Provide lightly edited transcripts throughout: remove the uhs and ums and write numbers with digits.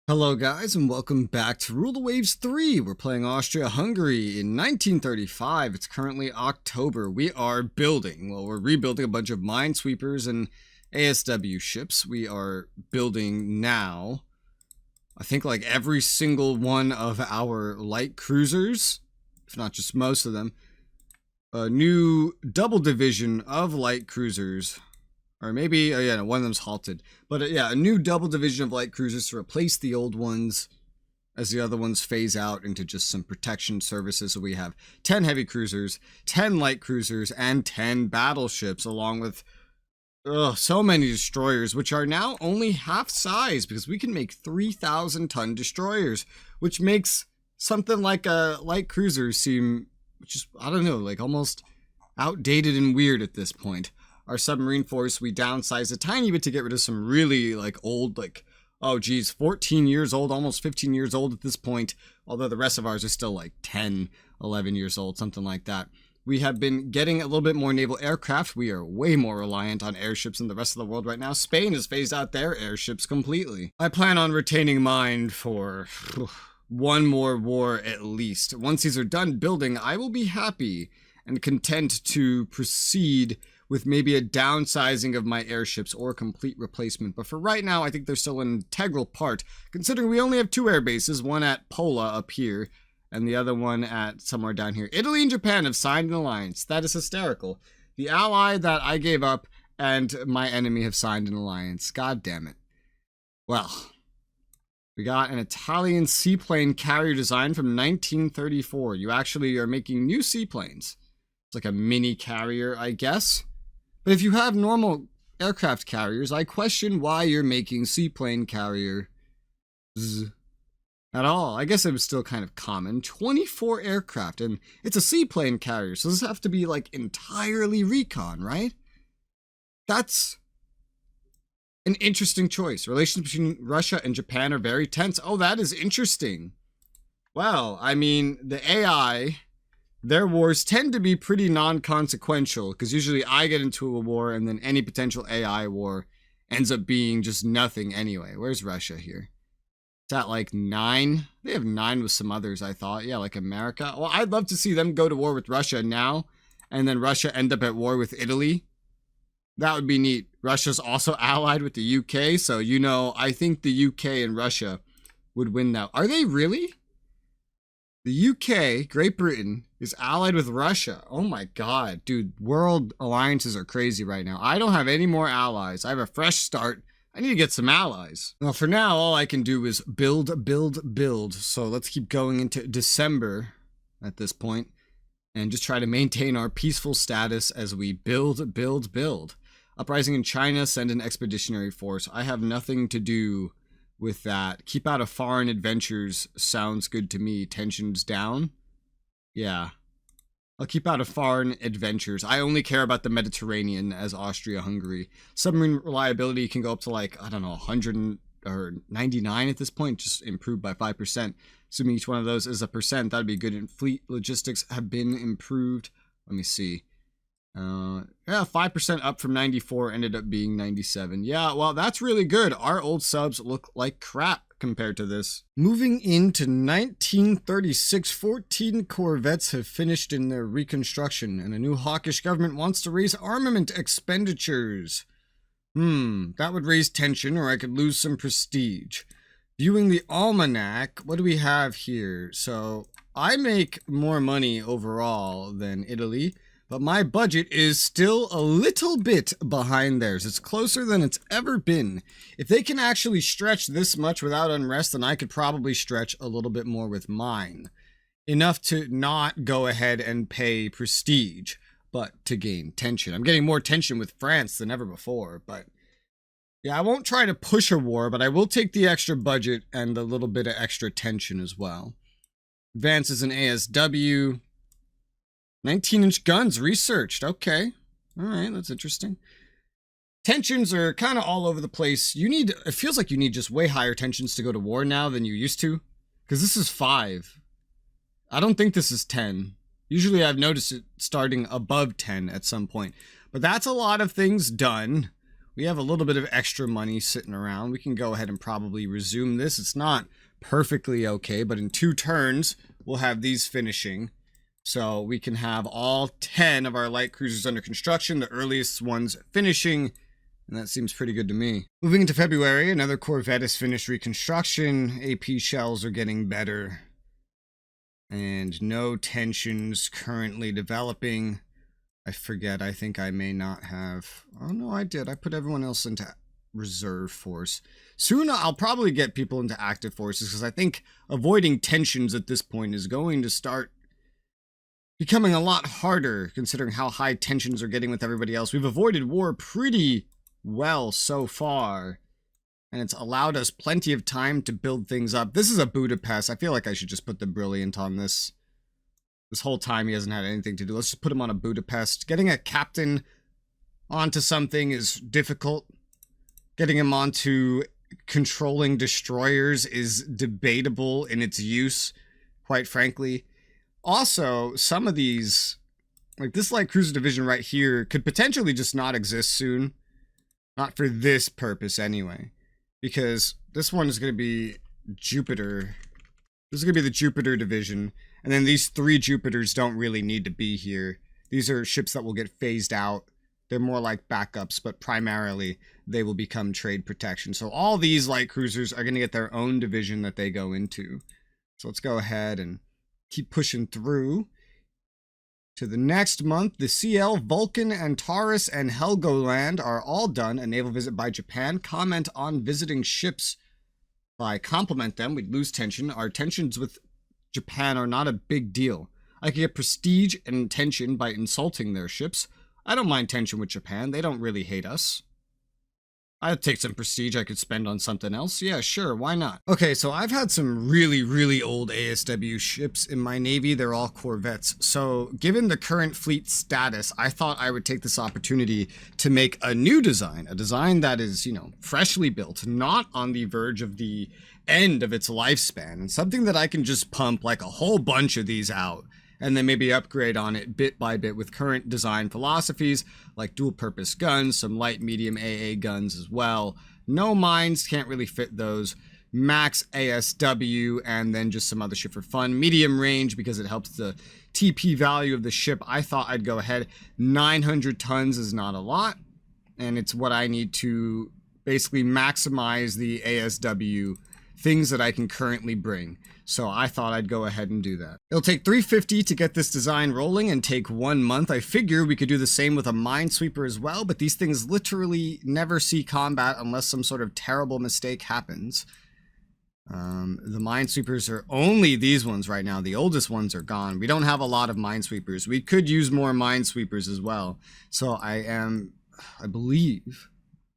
Hello guys and welcome back to Rule the Waves 3. We're playing Austria Hungary in 1935. It's currently October. We are building, well, we're rebuilding a bunch of minesweepers and ASW ships. We are building now, I think, like every single one of our light cruisers, if not just most of them. A new double division of light cruisers. Or maybe, oh yeah, no, one of them's halted. But yeah, a new double division of light cruisers to replace the old ones as the other ones phase out into just some protection services. So we have 10 heavy cruisers, 10 light cruisers, and 10 battleships, along with so many destroyers, which are now only half size because we can make 3,000-ton destroyers, which makes something like a light cruiser seem, just, I don't know, like almost outdated and weird at this point. Our submarine force, we downsized a tiny bit to get rid of some really like old, like, oh geez, 14 years old, almost 15 years old at this point, although the rest of ours are still like 10, 11 years old, something like that. We have been getting a little bit more naval aircraft. We are way more reliant on airships than the rest of the world right now. Spain has phased out their airships completely. I plan on retaining mine for one more war at least. Once these are done building, I will be happy and content to proceed with maybe a downsizing of my airships or a complete replacement. But for right now, I think they're still an integral part, considering we only have 2 air bases, one at Pola up here, and the other one at somewhere down here. Italy and Japan have signed an alliance. That is hysterical. The ally that I gave up and my enemy have signed an alliance. God damn it. Well, we got an Italian seaplane carrier design from 1934. You actually are making new seaplanes. It's like a mini carrier, I guess. But if you have normal aircraft carriers, I question why you're making seaplane carriers at all. I guess it was still kind of common. 24 aircraft, and it's a seaplane carrier, so this have to be like entirely recon, right? That's an interesting choice. Relations between Russia and Japan are very tense. Oh, that is interesting. Well, I mean, the AI... their wars tend to be pretty non-consequential, because usually I get into a war and then any potential AI war ends up being just nothing anyway. Where's Russia here? It's at like 9. They have 9 with some others, I thought. Yeah, like America. Well, I'd love to see them go to war with Russia now, and then Russia end up at war with Italy. That would be neat. Russia's also allied with the UK, so, you know, I think the UK and Russia would win now. Are they really? The UK, Great Britain, is allied with Russia. Oh my god, dude, world alliances are crazy right now. I don't have any more allies. I have a fresh start. I need to get some allies. Well, for now, all I can do is build, build, build. So let's keep going into December at this point and just try to maintain our peaceful status as we build, build, build. Uprising in China, send an expeditionary force. I have nothing to do with that. Keep out of foreign adventures sounds good to me. Tensions down? Yeah. I'll keep out of foreign adventures. I only care about the Mediterranean as Austria Hungary. Submarine reliability can go up to like, I don't know, 100 or 99 at this point, just improved by 5%. Assuming each one of those is a percent, that'd be good. And fleet logistics have been improved. Let me see. Yeah, 5% up from 94, ended up being 97. Yeah, well, that's really good. Our old subs look like crap compared to this. Moving into 1936, 14 corvettes have finished in their reconstruction, and a new hawkish government wants to raise armament expenditures. That would raise tension, or I could lose some prestige. Viewing the almanac, what do we have here? So, I make more money overall than Italy, but my budget is still a little bit behind theirs. It's closer than it's ever been. If they can actually stretch this much without unrest, then I could probably stretch a little bit more with mine. Enough to not go ahead and pay prestige, but to gain tension. I'm getting more tension with France than ever before, but yeah, I won't try to push a war, but I will take the extra budget and a little bit of extra tension as well. Advances in ASW. 19-inch guns researched. Okay. All right, that's interesting. Tensions are kind of all over the place. It feels like you need just way higher tensions to go to war now than you used to. Because this is 5. I don't think this is 10. Usually I've noticed it starting above 10 at some point. But that's a lot of things done. we have a little bit of extra money sitting around. We can go ahead and probably resume this. It's not perfectly okay, but in 2 turns, we'll have these finishing. So we can have all 10 of our light cruisers under construction, the earliest ones finishing, and that seems pretty good to me. Moving into February, another Corvette is finished reconstruction. AP shells are getting better. And no tensions currently developing. I forget, I think I may not have... Oh no, I did. I put everyone else into reserve force. Soon I'll probably get people into active forces, because I think avoiding tensions at this point is going to start becoming a lot harder, considering how high tensions are getting with everybody else. We've avoided war pretty well so far, and it's allowed us plenty of time to build things up. This is a Budapest. I feel like I should just put the Brilliant on this. This whole time he hasn't had anything to do. Let's just put him on a Budapest. Getting a captain onto something is difficult. Getting him onto controlling destroyers is debatable in its use, quite frankly. Also, some of these, like this light cruiser division right here, could potentially just not exist soon. Not for this purpose anyway. Because this one is going to be Jupiter. This is going to be the Jupiter division. And then these 3 Jupiters don't really need to be here. These are ships that will get phased out. They're more like backups, but primarily they will become trade protection. So all these light cruisers are going to get their own division that they go into. So let's go ahead and keep pushing through to the next month. The CL, Vulcan, Antares, and Helgoland are all done. A naval visit by Japan. Comment on visiting ships. If I compliment them, we'd lose tension. Our tensions with Japan are not a big deal. I could get prestige and tension by insulting their ships. I don't mind tension with Japan. They don't really hate us. I'd take some prestige I could spend on something else. Yeah, sure, why not? Okay, so I've had some really, really old ASW ships in my Navy. They're all Corvettes. So given the current fleet status, I thought I would take this opportunity to make a new design. A design that is, you know, freshly built, not on the verge of the end of its lifespan. And something that I can just pump like a whole bunch of these out, and then maybe upgrade on it bit by bit with current design philosophies, like dual-purpose guns, some light, medium AA guns as well. No mines, can't really fit those. Max ASW, and then just some other shit for fun. Medium range, because it helps the TP value of the ship. I thought I'd go ahead. 900 tons is not a lot, and it's what I need to basically maximize the ASW things that I can currently bring. So I thought I'd go ahead and do that. It'll take 350 to get this design rolling and take 1 month. I figure we could do the same with a minesweeper as well, but these things literally never see combat unless some sort of terrible mistake happens. The minesweepers are only these ones right now. The oldest ones are gone. We don't have a lot of minesweepers. We could use more minesweepers as well. So I believe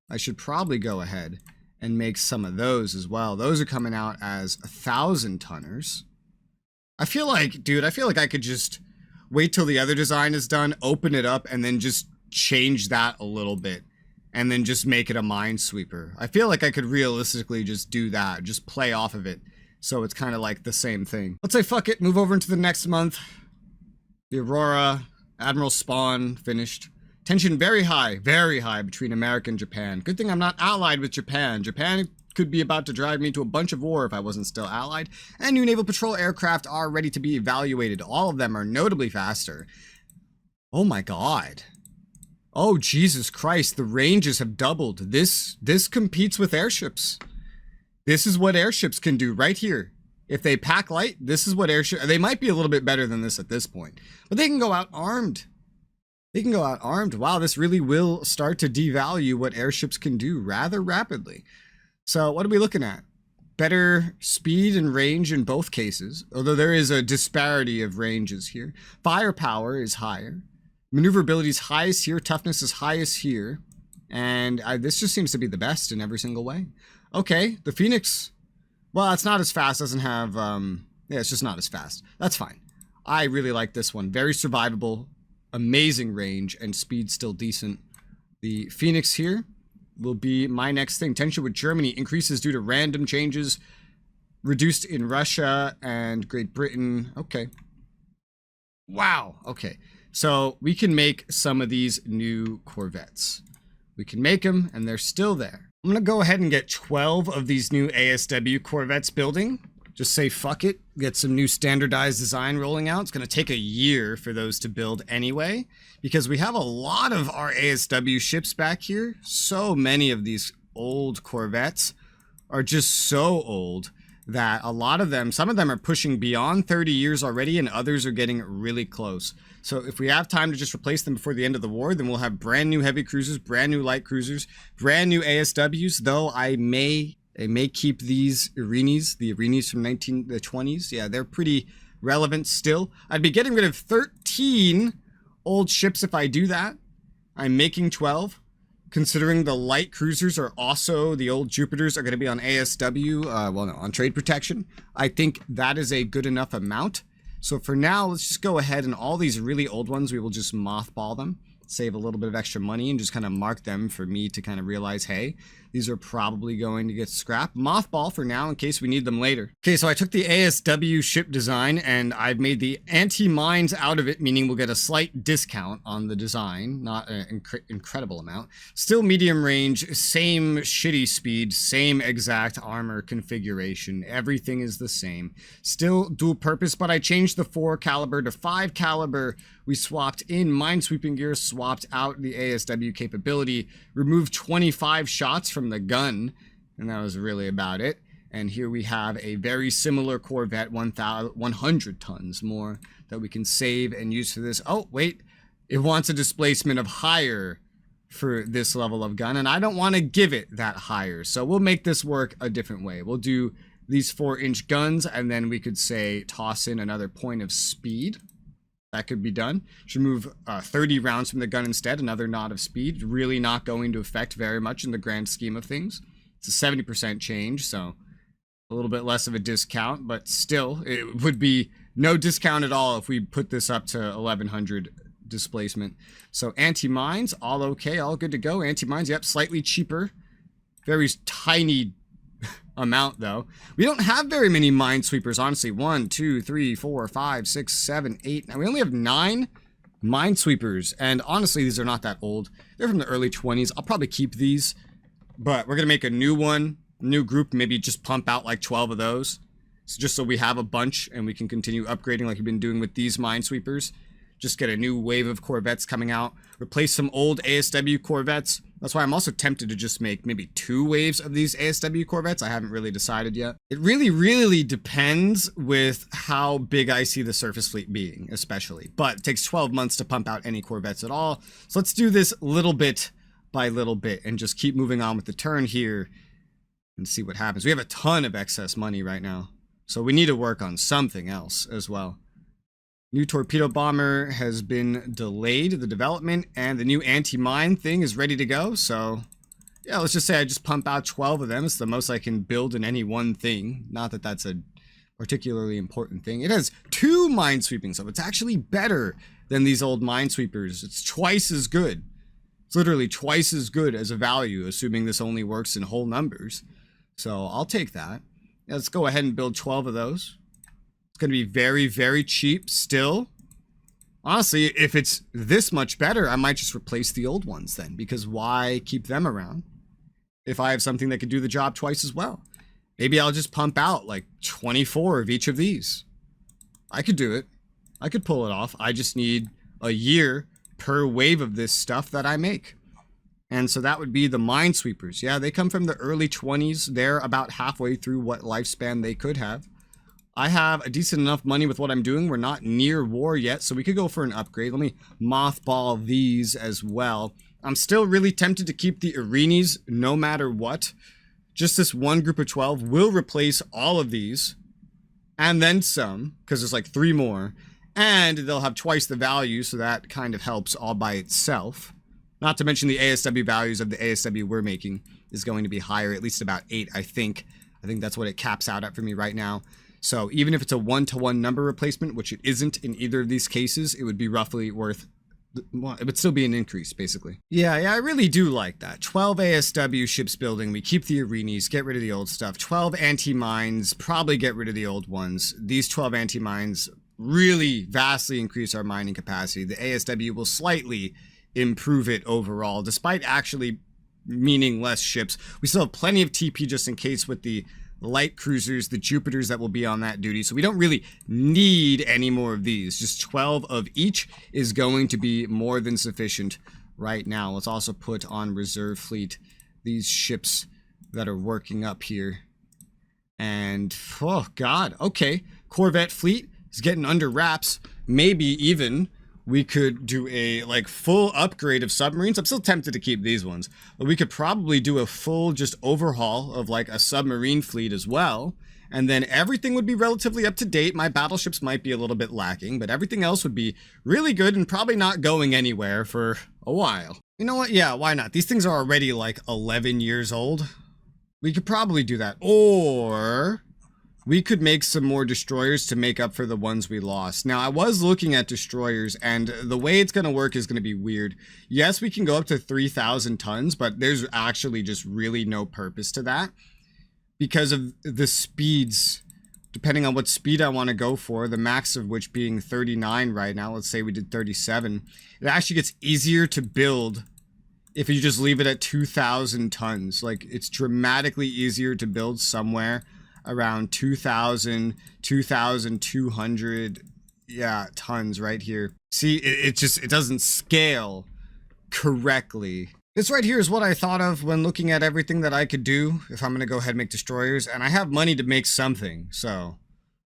I should probably go ahead and make some of those as well. Those are coming out as 1,000 tonners. I feel like, dude, I could just wait till the other design is done, open it up, and then just change that a little bit, and then just make it a minesweeper. I feel like I could realistically just do that, just play off of it, so it's kind of like the same thing. Let's say fuck it, move over into the next month. The Aurora, Admiral Spawn, finished. Tension very high between America and Japan. Good thing I'm not allied with Japan. Japan could be about to drive me into a bunch of war if I wasn't still allied. And new naval patrol aircraft are ready to be evaluated. All of them are notably faster. Oh my god. Oh Jesus Christ, the ranges have doubled. This competes with airships. This is what airships can do right here. If they pack light, this is what airships... They might be a little bit better than this at this point. But they can go out armed. They can go out armed. Wow, this really will start to devalue what airships can do rather rapidly. So what are we looking at? Better speed and range in both cases, although there is a disparity of ranges here. Firepower is higher. Maneuverability is highest here. Toughness is highest here. And this just seems to be the best in every single way. Okay, the Phoenix. Well, it's not as fast. Doesn't have... yeah, it's just not as fast. That's fine. I really like this one. Very survivable. Amazing range, and speed still decent. The Phoenix here will be my next thing. Tension with Germany increases due to random changes. Reduced in Russia and Great Britain. Okay. Wow. Okay. So we can make some of these new Corvettes. We can make them, and they're still there. I'm going to go ahead and get 12 of these new ASW Corvettes building. Just say fuck it, get some new standardized design rolling out. It's going to take a year for those to build anyway, because we have a lot of our ASW ships back here. So many of these old Corvettes are just so old that a lot of them, some of them are pushing beyond 30 years already, and others are getting really close. So if we have time to just replace them before the end of the war, then we'll have brand new heavy cruisers, brand new light cruisers, brand new ASWs, though I may keep these Irenes, the Irenes from the 20s. Yeah, they're pretty relevant still. I'd be getting rid of 13 old ships if I do that. I'm making 12. Considering the light cruisers are also, the old Jupiters are going to be on ASW, on trade protection. I think that is a good enough amount. So for now, let's just go ahead, and all these really old ones, we will just mothball them, save a little bit of extra money, and just kind of mark them for me to kind of realize, hey, these are probably going to get scrapped. Mothball for now in case we need them later. Okay, so I took the ASW ship design and I've made the anti-mines out of it, meaning we'll get a slight discount on the design, not an incredible amount. Still medium range, same shitty speed, same exact armor configuration. Everything is the same. Still dual purpose, but I changed the 4 caliber to 5 caliber. We swapped in minesweeping gear, swapped out the ASW capability, removed 25 shots from the gun, and that was really about it. And here we have a very similar Corvette, 100 tons more that we can save and use for this. Oh, wait, it wants a displacement of higher for this level of gun, and I don't want to give it that higher, so we'll make this work a different way. We'll do these 4-inch guns, and then we could say toss in another point of speed. That could be done. Should move 30 rounds from the gun instead, another knot of speed. Really not going to affect very much in the grand scheme of things. It's a 70% change, so a little bit less of a discount, but still, it would be no discount at all if we put this up to 1100 displacement. So anti-mines, all okay, all good to go. Anti-mines, yep, slightly cheaper. Very tiny amount though. We don't have very many minesweepers, honestly. 1, 2, 3, 4, 5, 6, 7, 8. Now we only have 9 minesweepers, and honestly, these are not that old. They're from the early 20s. I'll probably keep these, but we're gonna make a new one, new group, maybe just pump out like 12 of those. So just so we have a bunch and we can continue upgrading like we've been doing with these minesweepers. Just get a new wave of Corvettes coming out. Replace some old ASW Corvettes. That's why I'm also tempted to just make maybe 2 waves of these ASW Corvettes. I haven't really decided yet. It really depends with how big I see the surface fleet being, especially. But it takes 12 months to pump out any Corvettes at all. So let's do this little bit by little bit and just keep moving on with the turn here and see what happens. We have a ton of excess money right now, so we need to work on something else as well. New torpedo bomber has been delayed, the development, and the new anti-mine thing is ready to go. So yeah, let's just say I just pump out 12 of them. It's the most I can build in any one thing. Not that that's a particularly important thing. It has 2 minesweeping, so it's actually better than these old minesweepers. It's twice as good. It's literally twice as good as a value, assuming this only works in whole numbers. So I'll take that. Let's go ahead and build 12 of those. It's going to be very cheap still. Honestly, if it's this much better, I might just replace the old ones then, because why keep them around if I have something that could do the job twice as well? Maybe I'll just pump out like 24 of each of these. I could do it. I could pull it off. I just need a year per wave of this stuff that I make. And so that would be the minesweepers. Yeah, they come from the early 20s. They're about halfway through what lifespan they could have. I have a decent enough money with what I'm doing. We're not near war yet, so we could go for an upgrade. Let me mothball these as well. I'm still really tempted to keep the Irenes no matter what. Just this one group of 12 will replace all of these. And then some, because there's like 3 more. And they'll have twice the value, so that kind of helps all by itself. Not to mention the ASW values of the ASW we're making is going to be higher, at least about 8, I think. I think that's what it caps out at for me right now. So even if it's a 1-to-1 number replacement, which it isn't in either of these cases, it would be roughly worth, well, it would still be an increase, basically. Yeah, I really do like that. 12 ASW ships building, we keep the Irenes, get rid of the old stuff. 12 anti-mines, probably get rid of the old ones. These 12 anti-mines really vastly increase our mining capacity. The ASW will slightly improve it overall, despite actually meaning less ships. We still have plenty of TP just in case with the light cruisers, the Jupiters that will be on that duty. So we don't really need any more of these. Just 12 of each is going to be more than sufficient right now. Let's also put on reserve fleet these ships that are working up here. And, oh god, okay. Corvette fleet is getting under wraps. Maybe even we could do a, like, full upgrade of submarines. I'm still tempted to keep these ones. But we could probably do a full just overhaul of, like, a submarine fleet as well. And then everything would be relatively up to date. My battleships might be a little bit lacking, but everything else would be really good and probably not going anywhere for a while. You know what? Yeah, why not? These things are already, like, 11 years old. We could probably do that. Or we could make some more destroyers to make up for the ones we lost. Now, I was looking at destroyers, and the way it's going to work is going to be weird. Yes, we can go up to 3,000 tons, but there's actually just really no purpose to that. Because of the speeds, depending on what speed I want to go for, the max of which being 39 right now. Let's say we did 37. It actually gets easier to build if you just leave it at 2,000 tons. Like, it's dramatically easier to build somewhere around 2,000, 2,200, yeah, tons right here. See, it doesn't scale correctly. This right here is what I thought of when looking at everything that I could do if I'm going to go ahead and make destroyers. And I have money to make something, so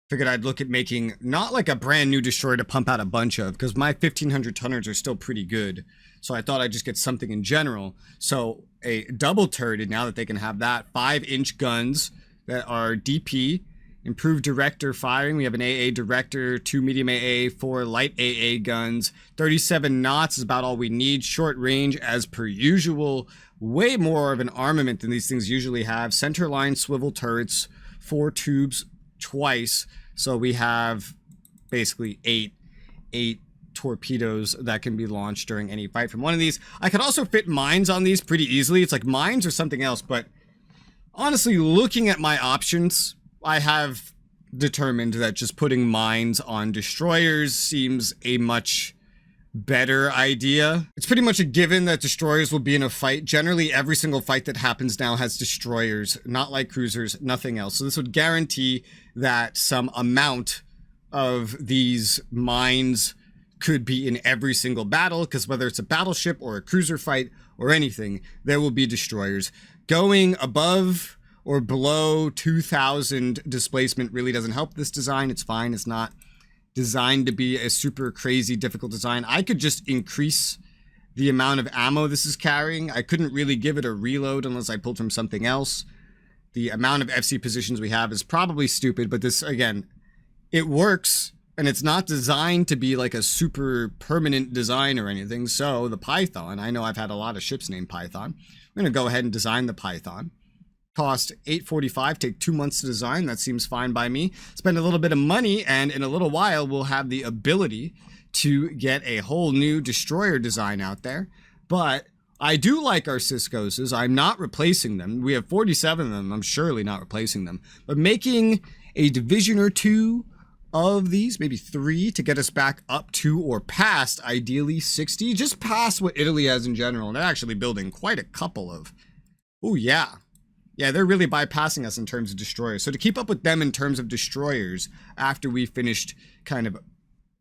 figured I'd look at making not like a brand new destroyer to pump out a bunch of, because my 1,500 tonners are still pretty good. So I thought I'd just get something in general. So a double turreted, now that they can have that, 5-inch guns that are DP, improved director firing. We have an AA director, 2 medium AA, 4 light AA guns. 37 knots is about all we need. Short range as per usual. Way more of an armament than these things usually have. Center line swivel turrets, 4 tubes twice. So we have basically 8 torpedoes that can be launched during any fight from one of these. I could also fit mines on these pretty easily. It's like mines or something else, but honestly, looking at my options, I have determined that just putting mines on destroyers seems a much better idea. It's pretty much a given that destroyers will be in a fight. Generally, every single fight that happens now has destroyers, not like cruisers, nothing else. So this would guarantee that some amount of these mines could be in every single battle, because whether it's a battleship or a cruiser fight or anything, there will be destroyers. Going above or below 2,000 displacement really doesn't help this design. It's fine. It's not designed to be a super crazy difficult design. I could just increase the amount of ammo this is carrying. I couldn't really give it a reload unless I pulled from something else. The amount of FC positions we have is probably stupid, but this, again, it works, and it's not designed to be like a super permanent design or anything. So the Python, I know I've had a lot of ships named Python. I'm going to go ahead and design the Python. Cost $845, take 2 months to design. That seems fine by me. Spend a little bit of money, and in a little while, we'll have the ability to get a whole new destroyer design out there. But I do like our Ciscos. I'm not replacing them. We have 47 of them. I'm surely not replacing them. But making a division or 2 of these, maybe 3, to get us back up to or past, ideally 60, just past what Italy has in general. And they're actually building quite a couple of. Oh, yeah. Yeah, they're really bypassing us in terms of destroyers. So to keep up with them in terms of destroyers after we finished kind of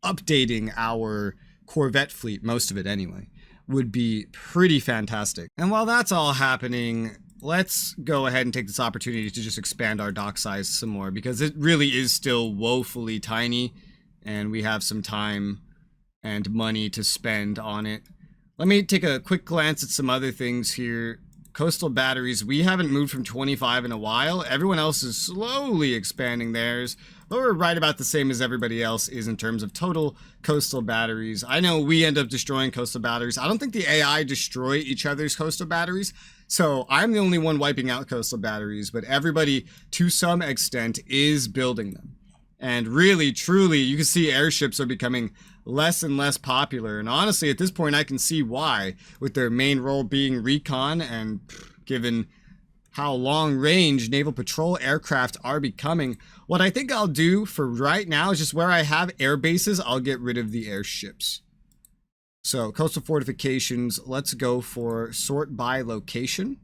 updating our Corvette fleet, most of it anyway, would be pretty fantastic. And while that's all happening, let's go ahead and take this opportunity to just expand our dock size some more, because it really is still woefully tiny and we have some time and money to spend on it. Let me take a quick glance at some other things here. Coastal batteries, we haven't moved from 25 in a while. Everyone else is slowly expanding theirs, but we're right about the same as everybody else is in terms of total coastal batteries. I know we end up destroying coastal batteries. I don't think the AI destroy each other's coastal batteries, so I'm the only one wiping out coastal batteries, but everybody, to some extent, is building them. And really, truly, you can see airships are becoming less and less popular. And honestly, at this point, I can see why, with their main role being recon, and given how long range naval patrol aircraft are becoming. What I think I'll do for right now is just where I have air bases, I'll get rid of the airships. So coastal fortifications, let's go for sort by location.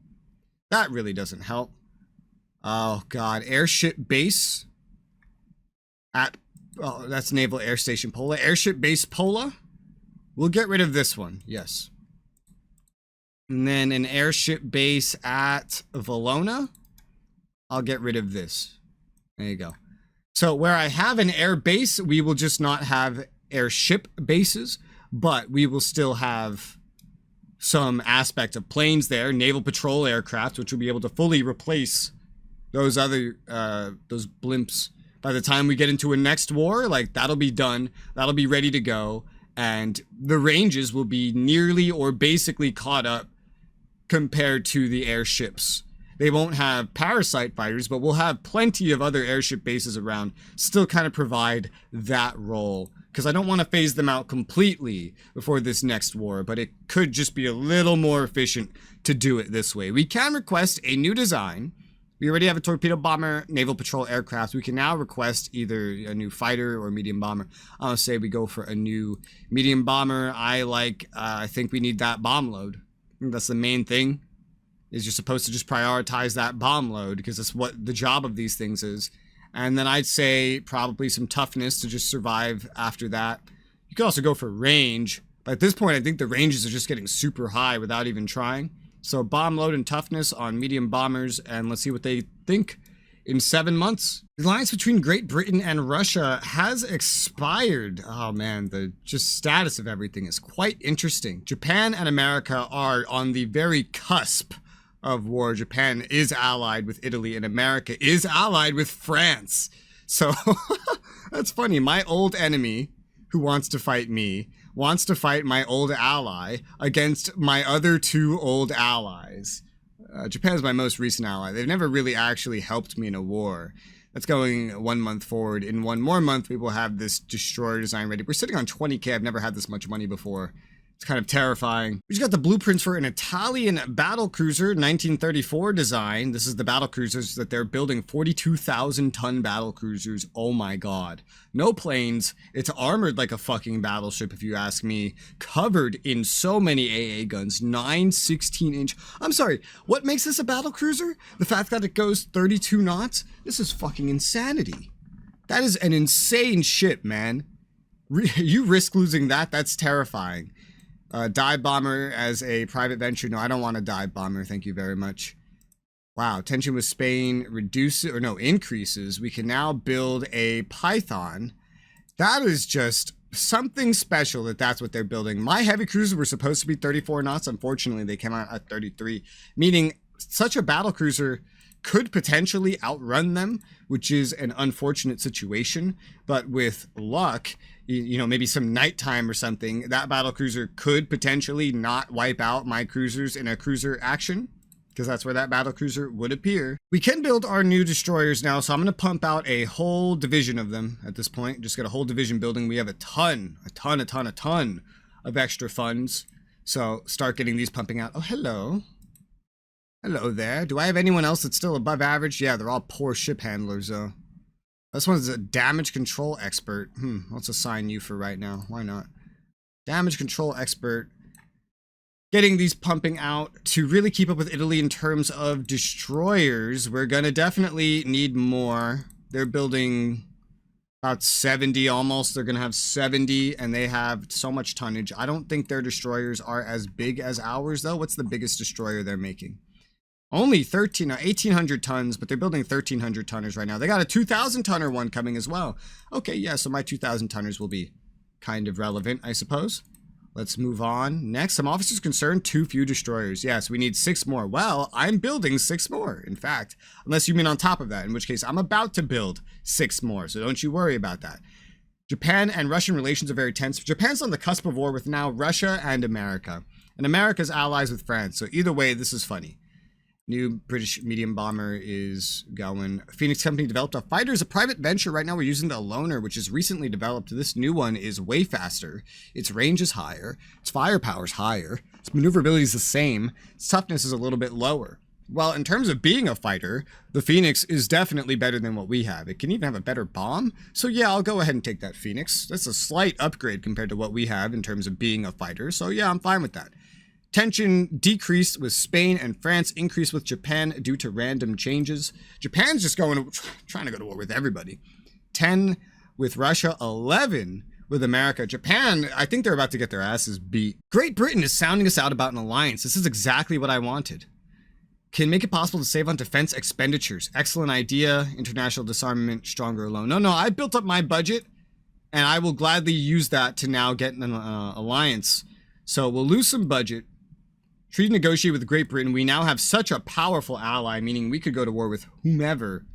That really doesn't help. Oh god, airship base at, oh, that's Naval Air Station Pola. Airship base Pola. We'll get rid of this one, yes. And then an airship base at Valona. I'll get rid of this. There you go. So where I have an air base, we will just not have airship bases, but we will still have some aspect of planes there, naval patrol aircraft, which will be able to fully replace those other, those blimps. By the time we get into a next war, like, that'll be done, that'll be ready to go, and the ranges will be nearly or basically caught up compared to the airships. They won't have parasite fighters, but we'll have plenty of other airship bases around, still kind of provide that role. Because I don't want to phase them out completely before this next war, but it could just be a little more efficient to do it this way. We can request a new design. We already have a torpedo bomber, naval patrol aircraft. We can now request either a new fighter or medium bomber. I'll say we go for a new medium bomber. I think we need that bomb load. I think that's the main thing, is you're supposed to just prioritize that bomb load, because that's what the job of these things is. And then I'd say probably some toughness to just survive after that. You could also go for range, but at this point I think the ranges are just getting super high without even trying. So bomb load and toughness on medium bombers, and let's see what they think in 7 months. The alliance between Great Britain and Russia has expired. Oh man, the just status of everything is quite interesting. Japan and America are on the very cusp of war. Japan is allied with Italy and America is allied with France. So that's funny. My old enemy who wants to fight me wants to fight my old ally against my other two old allies. Japan is my most recent ally. They've never really actually helped me in a war. That's going 1 month forward. In 1 more month, we will have this destroyer design ready. We're sitting on 20k. I've never had this much money before. It's kind of terrifying. We just got the blueprints for an Italian battlecruiser, 1934 design. This is the battlecruisers that they're building, 42,000 ton battlecruisers. Oh my god. No planes. It's armored like a fucking battleship, if you ask me. Covered in so many AA guns. 9 16-inch. I'm sorry, what makes this a battlecruiser? The fact that it goes 32 knots? This is fucking insanity. That is an insane ship, man. You risk losing that? That's terrifying. Dive bomber as a private venture. No, I don't want a dive bomber. Thank you very much. Wow. Tension with Spain reduces, or no, increases. We can now build a Python. That is just something special that that's what they're building. My heavy cruisers were supposed to be 34 knots. Unfortunately, they came out at 33, meaning such a battle cruiser could potentially outrun them, which is an unfortunate situation. But with luck, you know, maybe some nighttime or something, that battle cruiser could potentially not wipe out my cruisers in a cruiser action, because that's where that battle cruiser would appear. We can build our new destroyers now, so I'm going to pump out a whole division of them at this point. Just got a whole division building. We have a ton of extra funds. So start getting these pumping out. Oh, hello. Hello there. Do I have anyone else that's still above average? Yeah, they're all poor ship handlers, though. This one's a damage control expert. Let's assign you for right now. Why not? Damage control expert. Getting these pumping out to really keep up with Italy in terms of destroyers. We're going to definitely need more. They're building about 70 almost. They're going to have 70, and they have so much tonnage. I don't think their destroyers are as big as ours, though. What's the biggest destroyer they're making? Only 1,800 tons, but they're building 1,300 tonners right now. They got a 2,000 tonner one coming as well. Okay, yeah, so my 2,000 tonners will be kind of relevant, I suppose. Let's move on. Next, some officers concerned, too few destroyers. Yes, we need 6 more. Well, I'm building 6 more, in fact. Unless you mean on top of that, in which case I'm about to build 6 more, so don't you worry about that. Japan and Russian relations are very tense. Japan's on the cusp of war with now Russia and America. And America's allies with France, so either way, this is funny. New British medium bomber is going. Phoenix Company developed a fighter as a private venture. Right now we're using the Loner, which is recently developed. This new one is way faster. Its range is higher. Its firepower is higher. Its maneuverability is the same. Its toughness is a little bit lower. Well, in terms of being a fighter, the Phoenix is definitely better than what we have. It can even have a better bomb. So yeah, I'll go ahead and take that Phoenix. That's a slight upgrade compared to what we have in terms of being a fighter. So yeah, I'm fine with that. Tension decreased with Spain and France, increased with Japan due to random changes. Japan's just trying to go to war with everybody. 10 with Russia, 11 with America. Japan, I think they're about to get their asses beat. Great Britain is sounding us out about an alliance. This is exactly what I wanted. Can make it possible to save on defense expenditures. Excellent idea. International disarmament, stronger alone. No, I built up my budget, and I will gladly use that to now get an alliance. So we'll lose some budget. Treaty negotiate with Great Britain. We now have such a powerful ally, meaning we could go to war with whomever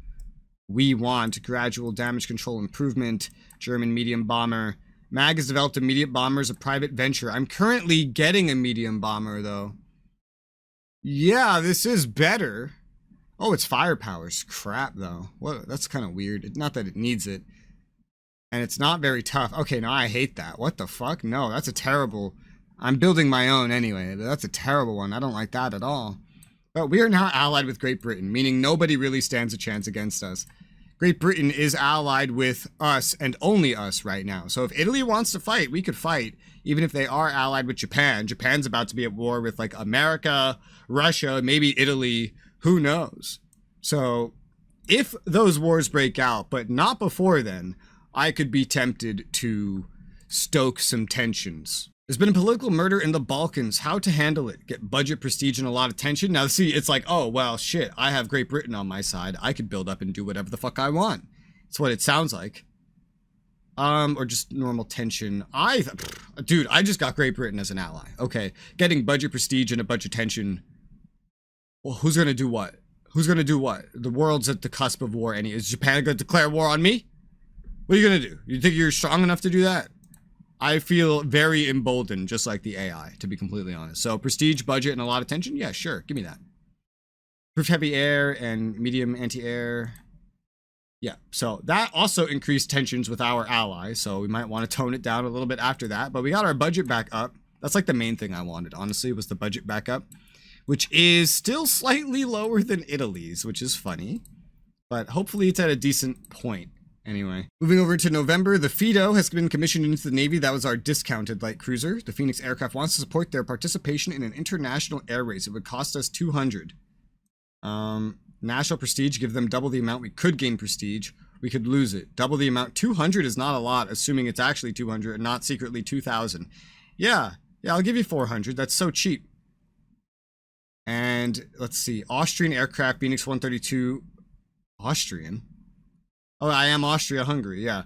we want. Gradual damage control improvement. German medium bomber. MAG has developed a medium bomber as a private venture. I'm currently getting a medium bomber, though. Yeah, this is better. Oh, it's firepower's crap, though. What? That's kind of weird. Not that it needs it. And it's not very tough. Okay, no, I hate that. What the fuck? No, that's a terrible... I'm building my own anyway, but that's a terrible one. I don't like that at all. But we are now allied with Great Britain, meaning nobody really stands a chance against us. Great Britain is allied with us and only us right now. So if Italy wants to fight, we could fight, even if they are allied with Japan. Japan's about to be at war with like America, Russia, maybe Italy, who knows? So if those wars break out, but not before then, I could be tempted to stoke some tensions. There's been a political murder in the Balkans. How to handle it? Get budget, prestige, and a lot of tension. Now, see, it's like, oh, well, shit, I have Great Britain on my side. I could build up and do whatever the fuck I want. It's what it sounds like. Or just normal tension. Dude, I just got Great Britain as an ally. Okay, getting budget, prestige, and a bunch of tension. Well, who's gonna do what? Who's gonna do what? The world's at the cusp of war. Is Japan gonna declare war on me? What are you gonna do? You think you're strong enough to do that? I feel very emboldened, just like the AI, to be completely honest. So prestige, budget, and a lot of tension? Yeah, sure. Give me that. Proof heavy air and medium anti-air. Yeah, so that also increased tensions with our allies, so we might want to tone it down a little bit after that. But we got our budget back up. That's like the main thing I wanted, honestly, was the budget back up, which is still slightly lower than Italy's, which is funny. But hopefully it's at a decent point. Anyway, moving over to November, the Fido has been commissioned into the Navy. That was our discounted light cruiser. The Phoenix aircraft wants to support their participation in an international air race. It would cost us 200. National prestige, give them double the amount. We could gain prestige. We could lose it. Double the amount. 200 is not a lot, assuming it's actually 200 and not secretly 2,000. Yeah, I'll give you 400. That's so cheap. And let's see. Austrian aircraft, Phoenix 132. Austrian? Oh, I am Austria Hungary, yeah.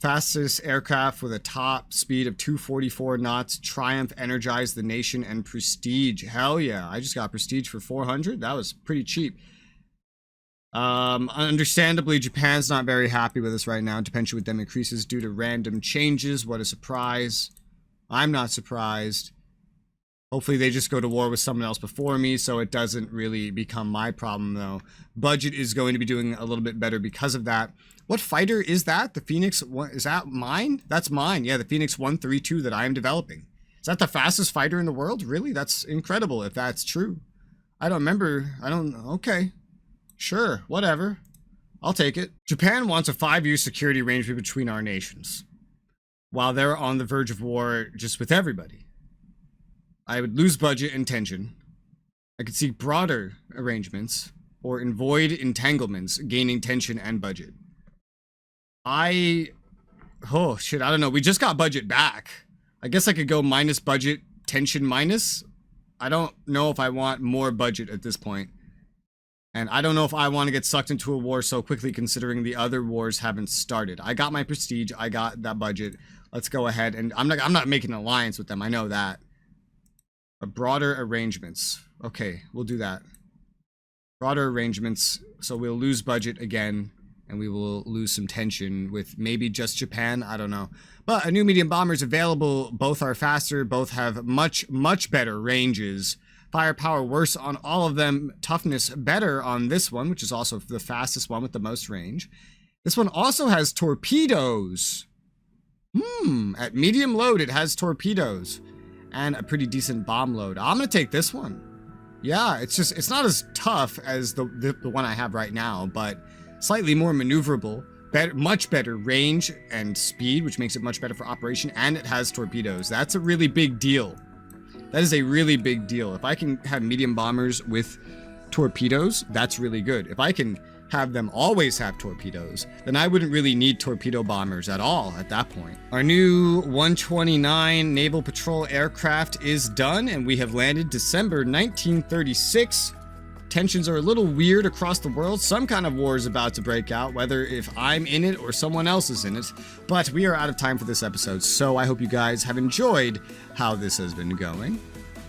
Fastest aircraft with a top speed of 244 knots. Triumph energized the nation and prestige. Hell yeah. I just got prestige for 400. That was pretty cheap. Understandably, Japan's not very happy with us right now. Tension with them increases due to random changes. What a surprise. I'm not surprised. Hopefully they just go to war with someone else before me, so it doesn't really become my problem, though. Budget is going to be doing a little bit better because of that. What fighter is that? The Phoenix, is that mine? That's mine. Yeah, the Phoenix 132 that I am developing. Is that the fastest fighter in the world? Really? That's incredible if that's true. I don't remember. Okay. Sure, whatever. I'll take it. Japan wants a 5-year security arrangement between our nations, while they're on the verge of war just with everybody. I would lose budget and tension. I could seek broader arrangements or avoid entanglements, gaining tension and budget. Oh shit, I don't know. We just got budget back. I guess I could go minus budget, tension minus. I don't know if I want more budget at this point. And I don't know if I want to get sucked into a war so quickly considering the other wars haven't started. I got my prestige. I got that budget. Let's go ahead. And I'm not making an alliance with them. I know that. Broader arrangements. Okay, we'll do that. Broader arrangements. So we'll lose budget again, and we will lose some tension with maybe just Japan. I don't know. But a new medium bomber is available. Both are faster. Both have much, much better ranges. Firepower worse on all of them. Toughness better on this one, which is also the fastest one with the most range. This one also has torpedoes. At medium load, it has torpedoes. And a pretty decent bomb load. I'm going to take this one. Yeah, it's not as tough as the one I have right now, but slightly more maneuverable. Much better range and speed, which makes it much better for operation, and it has torpedoes. That's a really big deal. That is a really big deal. If I can have medium bombers with torpedoes, that's really good. If I can have them always have torpedoes, then I wouldn't really need torpedo bombers at all at that point. Our new 129 Naval Patrol aircraft is done, and we have landed December 1936. Tensions are a little weird across the world. Some kind of war is about to break out, whether if I'm in it or someone else is in it. But we are out of time for this episode, so I hope you guys have enjoyed how this has been going.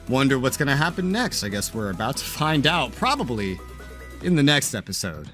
Wonder what's going to happen next. I guess we're about to find out, probably in the next episode.